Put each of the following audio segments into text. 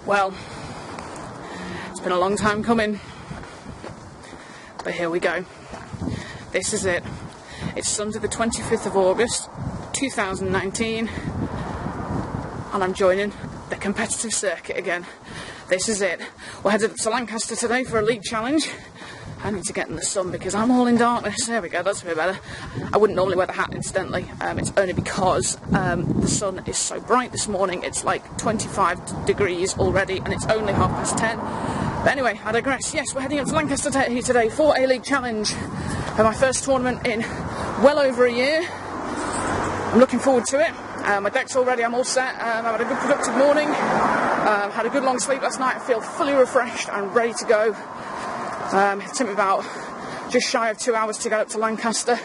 Well, it's been a long time coming, but here we go. This is it. It's Sunday the 25th of August 2019 and I'm joining the competitive circuit again. This is it. We're headed up to Lancaster today for a league challenge. I need to get in the sun because I'm all in darkness. There we go, that's a bit better. I wouldn't normally wear the hat incidentally. It's only because the sun is so bright this morning. It's like 25 degrees already and it's only 10:30. But anyway, I digress. Yes, we're heading up to Lancaster today for a league challenge. My first tournament in well over a year. I'm looking forward to it. My deck's all ready, I'm all set. I've had a good productive morning. Had a good long sleep last night. I feel fully refreshed and ready to go. It took me about just shy of 2 hours to get up to Lancaster,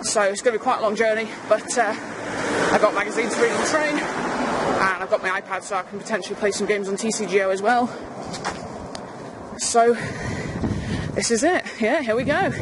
so it's going to be quite a long journey, but I've got magazines to read on the train, and I've got my iPad so I can potentially play some games on TCGO as well. So this is it. Yeah, here we go.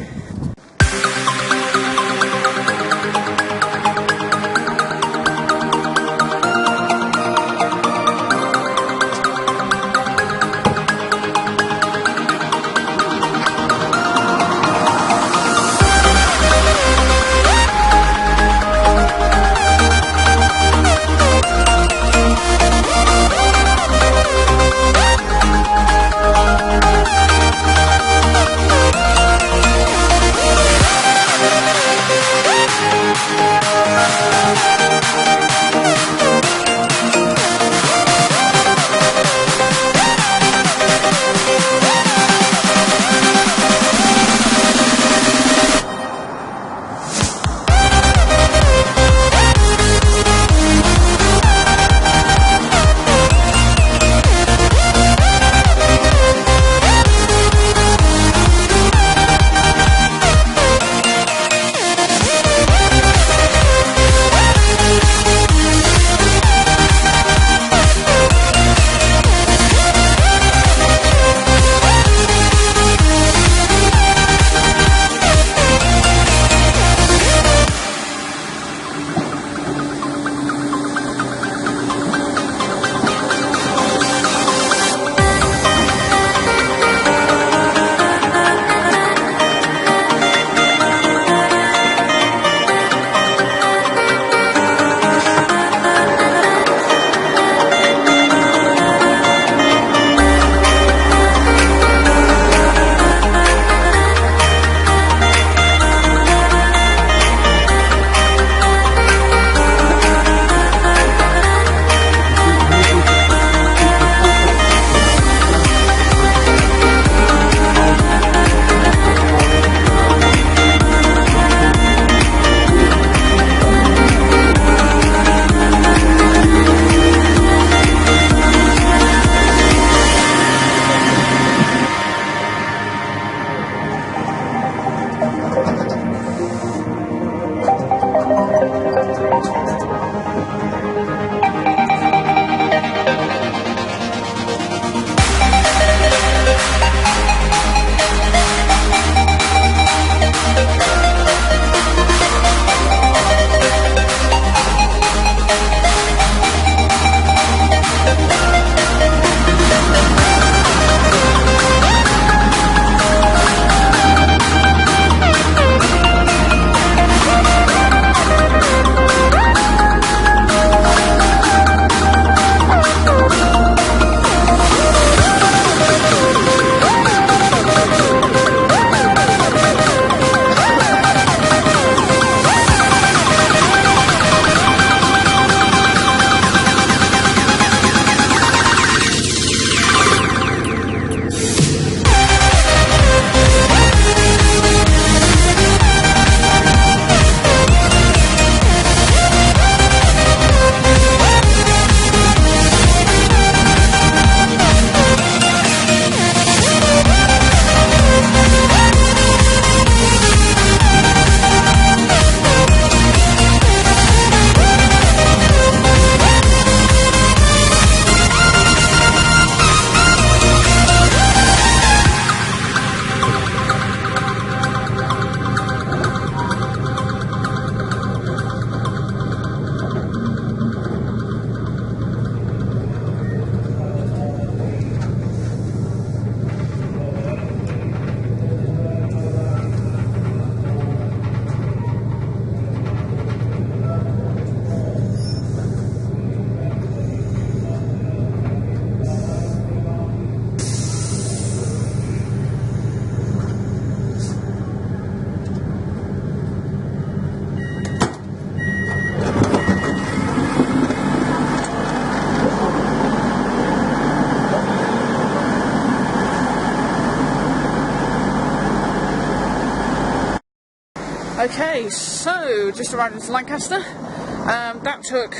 Okay, so just arrived into Lancaster. That took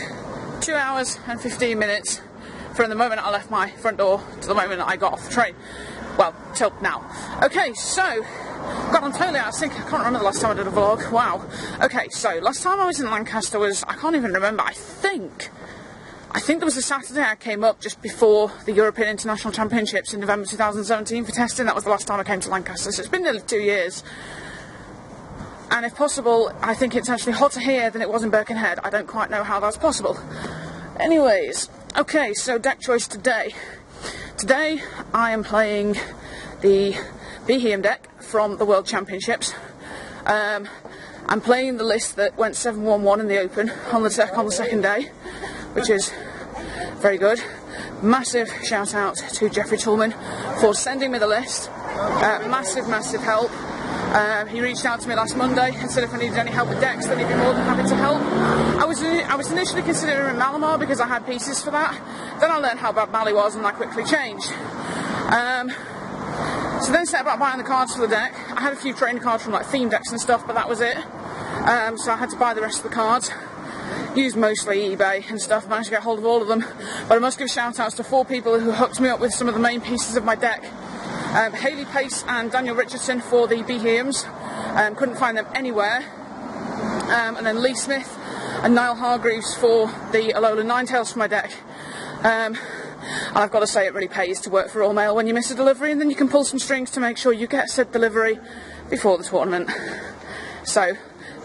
2 hours and 15 minutes from the moment I left my front door to the moment I got off the train. Well, till now. Okay, so God, I'm totally out of sync. I can't remember the last time I did a vlog. Wow. Okay, so last time I was in Lancaster was, I can't even remember. I think there was a Saturday I came up just before the European International Championships in November 2017 for testing. That was the last time I came to Lancaster, so it's been nearly 2 years. And if possible, I think it's actually hotter here than it was in Birkenhead. I don't quite know how that's possible. Anyways, okay, so deck choice today. Today I am playing the Behem deck from the World Championships. I'm playing the list that went 7-1-1 in the Open on the second day, which is very good. Massive shout out to Jeffrey Toolman for sending me the list. Massive help. He reached out to me last Monday and said if I needed any help with decks, then he'd be more than happy to help. I was initially considering Malamar because I had pieces for that. Then I learned how bad Mali was and I quickly changed. So then set about buying the cards for the deck. I had a few trading cards from like theme decks and stuff, but that was it. So I had to buy the rest of the cards. Used mostly eBay and stuff, managed to get hold of all of them. But I must give shout outs to 4 people who hooked me up with some of the main pieces of my deck. Hayley Pace and Daniel Richardson for the Behems. Couldn't find them anywhere. And then Lee Smith and Niall Hargreaves for the Alola Ninetales for my deck. And I've got to say it really pays to work for All Mail when you miss a delivery, and then you can pull some strings to make sure you get said delivery before the tournament. So,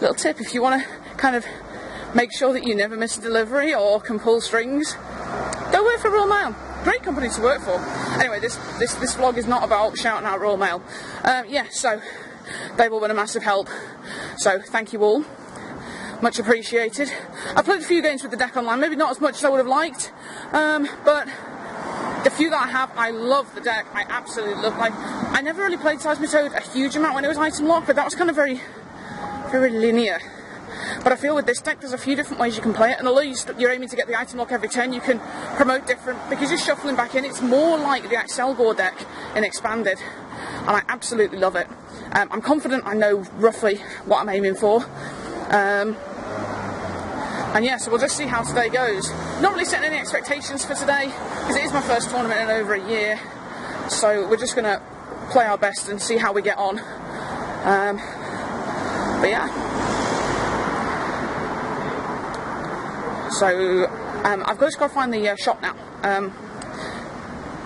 little tip, if you want to kind of make sure that you never miss a delivery or can pull strings, go work for Royal Mail. Great company to work for. Anyway, this vlog is not about shouting out Royal Mail. Yeah, so they've all been a massive help. So thank you all. Much appreciated. I played a few games with the deck online, maybe not as much as I would have liked, but the few that I have, I love the deck. I absolutely love. Like, I never really played Seismitoad a huge amount when it was item locked, but that was kind of very linear. But I feel with this deck there's a few different ways you can play it, and although you're aiming to get the item lock every turn, you can promote different, because you're shuffling back in. It's more like the Excelgor deck in Expanded, and I absolutely love it. I'm confident I know roughly what I'm aiming for. And yeah, so we'll just see how today goes. Not really setting any expectations for today, because it is my first tournament in over a year, so we're just going to play our best and see how we get on. But yeah. So, I've got to go find the shop now.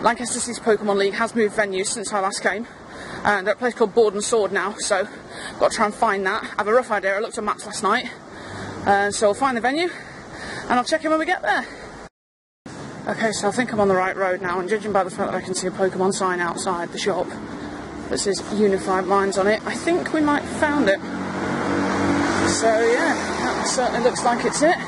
Lancaster City Pokemon League has moved venues since I last came. They're at a place called Board and Sword now, so I've got to try and find that. I have a rough idea. I looked at maps last night. So I'll find the venue, and I'll check in when we get there. Okay, so I think I'm on the right road now, and judging by the fact that I can see a Pokemon sign outside the shop that says Unified Minds on it, I think we might have found it. So yeah, that certainly looks like it's it.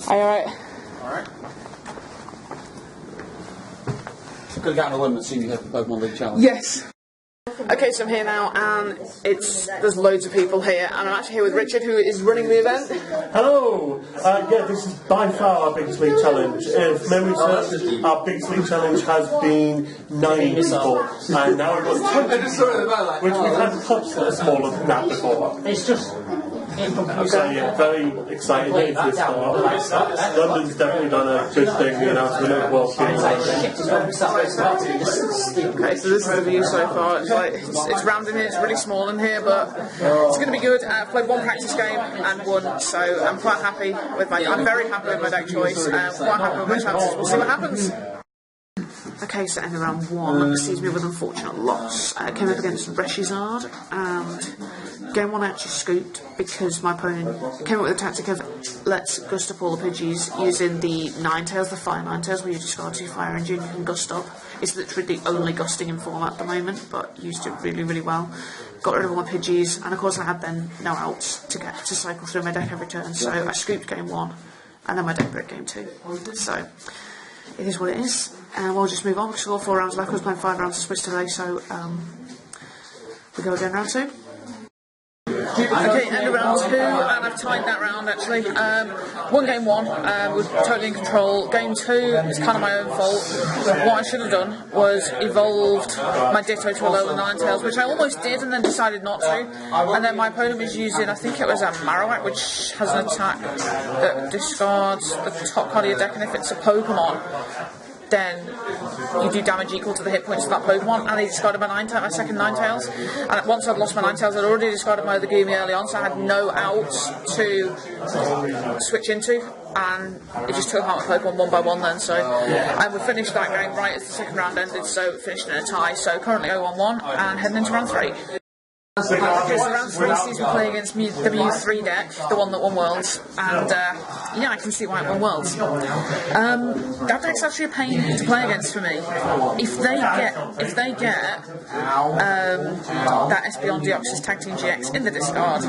Are you alright? Alright. Could have gotten a limit seeing you have the Pokemon League Challenge. Yes. Okay, so I'm here now, and there's loads of people here, and I'm actually here with Richard, who is running the event. Hello! Yeah, this is by far our biggest league challenge. If memory serves, our biggest league challenge has been 9 people, and now we've got 20 people, which we've had cups that are smaller than that before. It's just... So yeah, very excited into this start. London's definitely done a good thing, you know, to the world game. Okay, so this is the view so far. It's round in here, it's really small in here, but it's going to be good. I've played 1 practice game and won, so I'm quite happy with I'm very happy with my deck choice. Quite happy with my chances. We'll see what happens. Okay, so in round 1, sees me with unfortunate loss. Came up against Reshizard, and game 1 I actually scooped because my opponent came up with a tactic of let's gust up all the Pidgeys using the Ninetales, the Fire Ninetales, where you discard 2 Fire Energy and you can gust up. It's literally the only gusting in format at the moment, but used it really well. Got rid of all my Pidgeys, and of course I had then no outs to cycle through my deck every turn, so I scooped game 1, and then my deck broke game 2. So it is what it is, and we'll just move on because we've got 4 rounds left. I was playing 5 rounds of Swiss today, so we go again round 2. Okay, end of round 2, and I've tied that round actually. One game 1 was totally in control. Game 2 is kind of my own fault. What I should have done was evolved my Ditto to a lower Ninetales, which I almost did and then decided not to. And then my opponent was using, I think it was a Marowak, which has an attack that discards the top card of your deck, and if it's a Pokemon, then you do damage equal to the hit points of that Pokemon, and he discarded my second Ninetales. And once I'd lost my Ninetales, I'd already discarded my other Goomy early on, so I had no outs to switch into, and it just took out my Pokemon one by one then. So, and we finished that game right as the second round ended, so it finished in a tie. So currently 0-1-1, and heading into round 3. Okay, so round 3 sees me play against the Mew3 deck, the one that won Worlds, and yeah, I can see why it won Worlds. That deck's actually a pain to play against for me. If they get that Espeon Deoxys Tag Team GX in the discard,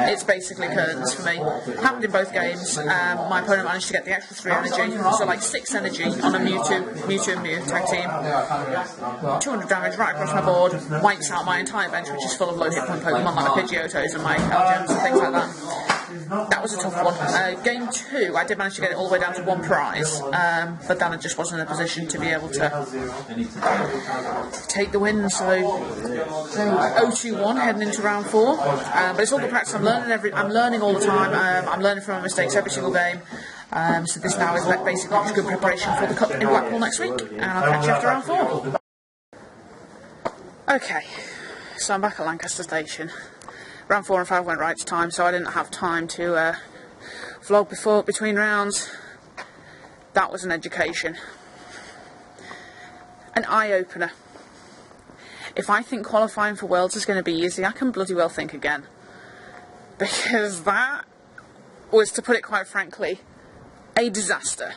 it's basically curtains for me. Happened in both games. My opponent managed to get the extra 3 energy, so like 6 energy on a Mewtwo and Mew tag team. 200 damage right across my board, wipes out my entire bench, which is full of low hit point Pokemon like my Pidgeotos and my Algems and things like that. That was a tough one. Game 2, I did manage to get it all the way down to 1 prize, but then I just wasn't in a position to be able to take the win. So 0-2-1 heading into round 4. But it's all good practice. I'm learning all the time. I'm learning from my mistakes every single game. So this now is basically just good preparation for the Cup in Blackpool next week, and I'll catch you after round 4. Okay. So I'm back at Lancaster Station. Round 4 and 5 went right to time, so I didn't have time to vlog between rounds. That was an education. An eye-opener. If I think qualifying for Worlds is going to be easy, I can bloody well think again. Because that was, to put it quite frankly, a disaster.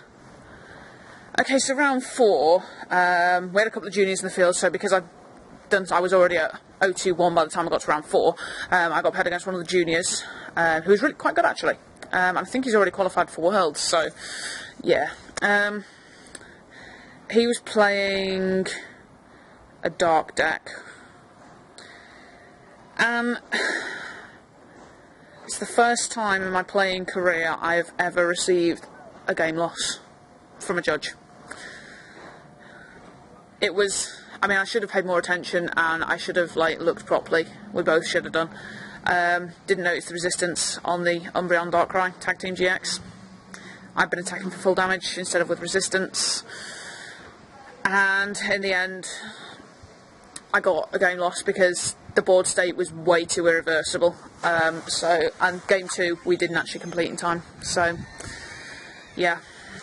Okay, so round 4, we had a couple of juniors in the field, so because I was already at 0-2-1 by the time I got to round 4. I got paired against one of the juniors, who was really quite good actually. I think he's already qualified for Worlds, so yeah. He was playing a dark deck, and it's the first time in my playing career I've ever received a game loss from a judge. It was, I mean, I should have paid more attention and I should have looked properly. We both should have done. Didn't notice the resistance on the Umbreon Darkrai Tag Team GX. I've been attacking for full damage instead of with resistance. And in the end, I got a game loss because the board state was way too irreversible. And game 2 we didn't actually complete in time. So yeah.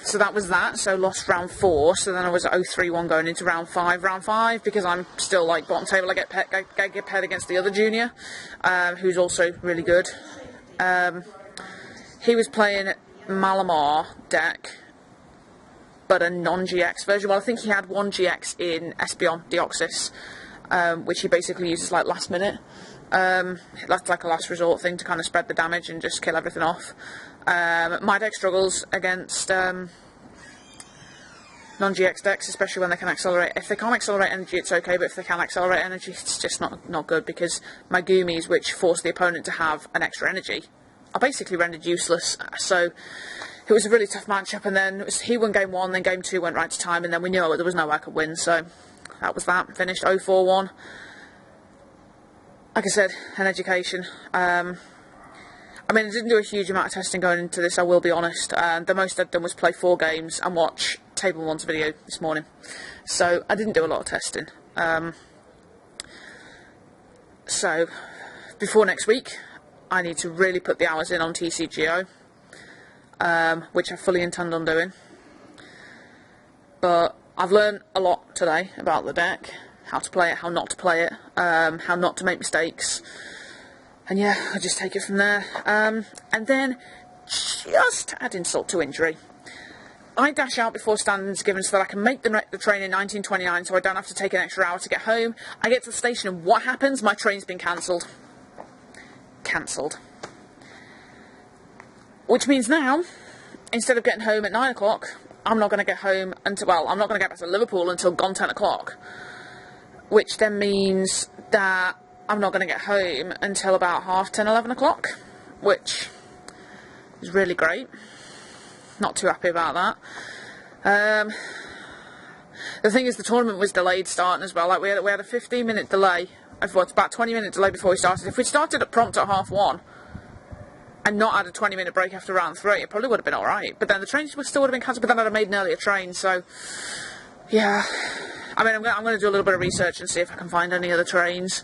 So that was that, so lost round 4, so then I was at 0-3-1 going into round 5. Round 5, because I'm still bottom table, I get paired against the other junior, who's also really good. He was playing Malamar deck, but a non-GX version. Well, I think he had one GX in Espeon Deoxys, which he basically uses last minute. That's like a last resort thing to kind of spread the damage and just kill everything off. My deck struggles against non-GX decks, especially when they can accelerate. If they can't accelerate energy, it's okay, but if they can accelerate energy, it's just not good, because my Goomies, which force the opponent to have an extra energy, are basically rendered useless. So it was a really tough matchup, and then he won game 1, then game 2 went right to time, and then we knew there was no way I could win, so that was that. Finished 0-4-1. Like I said, an education. I mean, I didn't do a huge amount of testing going into this, I will be honest. The most I'd done was play 4 games and watch Table 1's video this morning. So, I didn't do a lot of testing. So, before next week, I need to really put the hours in on TCGO, which I fully intend on doing. But I've learned a lot today about the deck, how to play it, how not to play it, how not to make mistakes. And yeah, I'll just take it from there. And then, just add insult to injury, I dash out before standing's given so that I can make the train in 1929 so I don't have to take an extra hour to get home. I get to the station and what happens? My train's been cancelled. Cancelled. Which means now, instead of getting home at 9 o'clock, I'm not going to get home until, well, I'm not going to get back to Liverpool until gone 10 o'clock. Which then means that I'm not going to get home until about 10:30, 11 o'clock, which is really great. Not too happy about that. The thing is, the tournament was delayed starting as well. Like we had a 15-minute delay. It's about 20-minute delay before we started. If we'd started at prompt at 1:30 and not had a 20-minute break after round 3, it probably would have been alright. But then the trains still would have been cancelled, but then I'd have made an earlier train, so yeah. I mean, I'm going to do a little bit of research and see if I can find any other trains.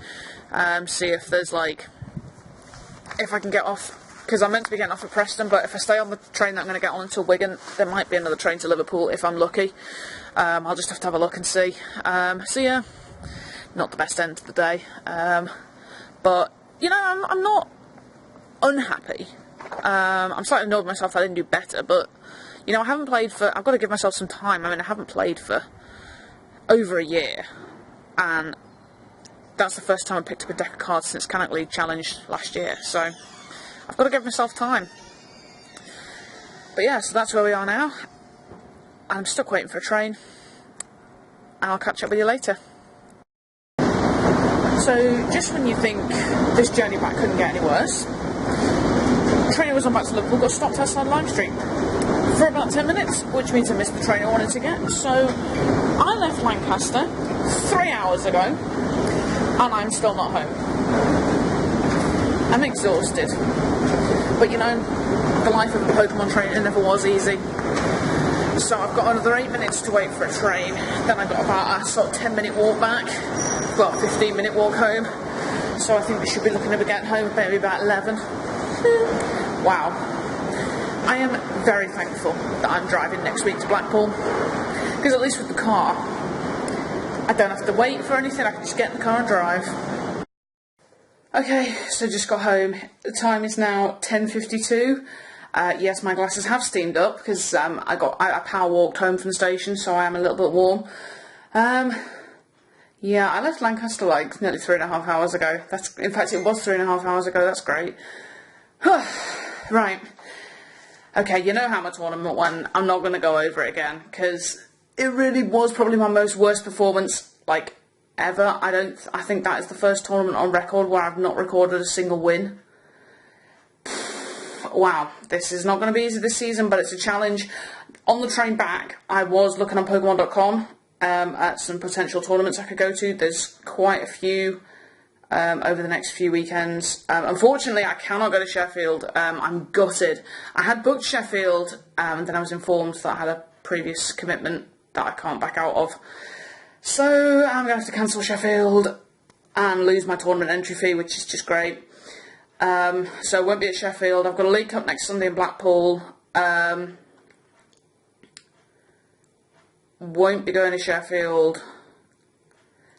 See if there's if I can get off, because I'm meant to be getting off at Preston, but if I stay on the train that I'm going to get on until Wigan, there might be another train to Liverpool if I'm lucky. I'll just have to have a look and see. So yeah, not the best end of the day. But, you know, I'm not unhappy. I'm slightly annoyed with myself that I didn't do better, but, you know, I've got to give myself some time. I mean, I haven't played for over a year, and that's the first time I picked up a deck of cards since Canuck League Challenge last year, so I've got to give myself time. But yeah, so that's where we are now. I'm stuck waiting for a train, and I'll catch up with you later. So, just when you think this journey back couldn't get any worse, the train was on back to Liverpool, got stopped outside Lime Street for about 10 minutes, which means I missed the train I wanted to get. So, I left Lancaster 3 hours ago, and I'm still not home. I'm exhausted. But you know, the life of a Pokemon trainer never was easy. So I've got another 8 minutes to wait for a train. Then I've got about a sort of 10-minute walk back. Well, 15-minute walk home. So I think we should be looking at getting home maybe about 11. Wow. I am very thankful that I'm driving next week to Blackpool. Because at least with the car, I don't have to wait for anything. I can just get in the car and drive. Okay, so just got home. The time is now 10:52. Yes, my glasses have steamed up because I power walked home from the station, so I am a little bit warm. Yeah, I left Lancaster like nearly 3.5 hours ago. In fact, it was 3.5 hours ago. That's great. Right. Okay, you know how my tournament went. I'm not going to go over it again because it really was probably my worst performance ever. I think that is the first tournament on record where I've not recorded a single win. Wow, this is not going to be easy this season, but it's a challenge. On the train back, I was looking on Pokemon.com at some potential tournaments I could go to. There's quite a few over the next few weekends. Unfortunately, I cannot go to Sheffield. I'm gutted. I had booked Sheffield, and then I was informed that I had a previous commitment that I can't back out of. So I'm going to have to cancel Sheffield and lose my tournament entry fee, which is just great. So I won't be at Sheffield. I've got a League Cup next Sunday in Blackpool. Won't be going to Sheffield.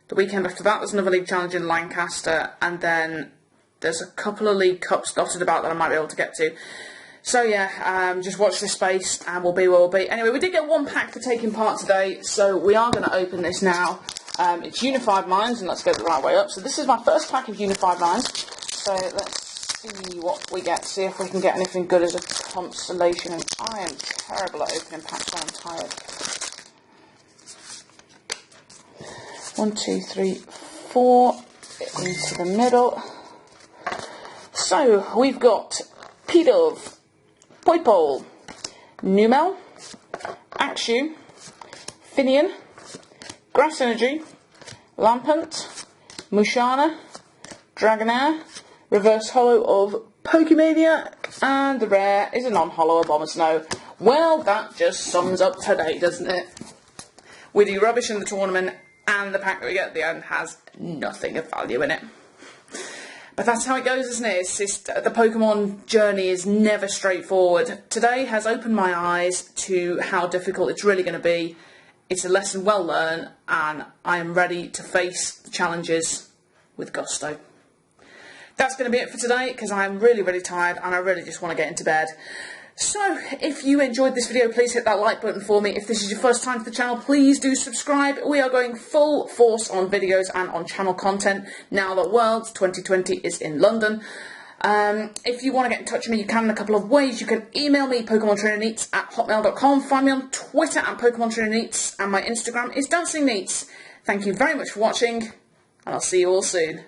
The weekend after that, there's another League Challenge in Lancaster, and then there's a couple of League Cups dotted about that I might be able to get to. So yeah, just watch this space, and we'll be where we'll be. Anyway, we did get one pack for taking part today, so we are going to open this now. It's Unified Minds, and let's go the right way up. So this is my first pack of Unified Minds. So let's see what we get, see if we can get anything good as a consolation. And I am terrible at opening packs when I'm tired. 1, 2, 3, 4 into the middle. So we've got Pidove, Poipole, Numel, Axew, Finian, Grass Energy, Lampant, Mushana, Dragonair, Reverse Holo of Pokemaniac, and the rare is a non-holo Abomasnow. Well, that just sums up today, doesn't it? We do rubbish in the tournament, and the pack that we get at the end has nothing of value in it. But that's how it goes, isn't it? The Pokemon journey is never straightforward. Today has opened my eyes to how difficult it's really going to be. It's a lesson well learned, and I am ready to face the challenges with gusto. That's going to be it for today, because I'm really, really tired, and I really just want to get into bed. So, if you enjoyed this video, please hit that like button for me. If this is your first time to the channel, please do subscribe. We are going full force on videos and on channel content now that Worlds 2020 is in London. If you want to get in touch with me, you can in a couple of ways. You can email me, PokemonTrainerNeats@hotmail.com. Find me on Twitter at PokemonTrainerNeats, and my Instagram is DancingNeats. Thank you very much for watching, and I'll see you all soon.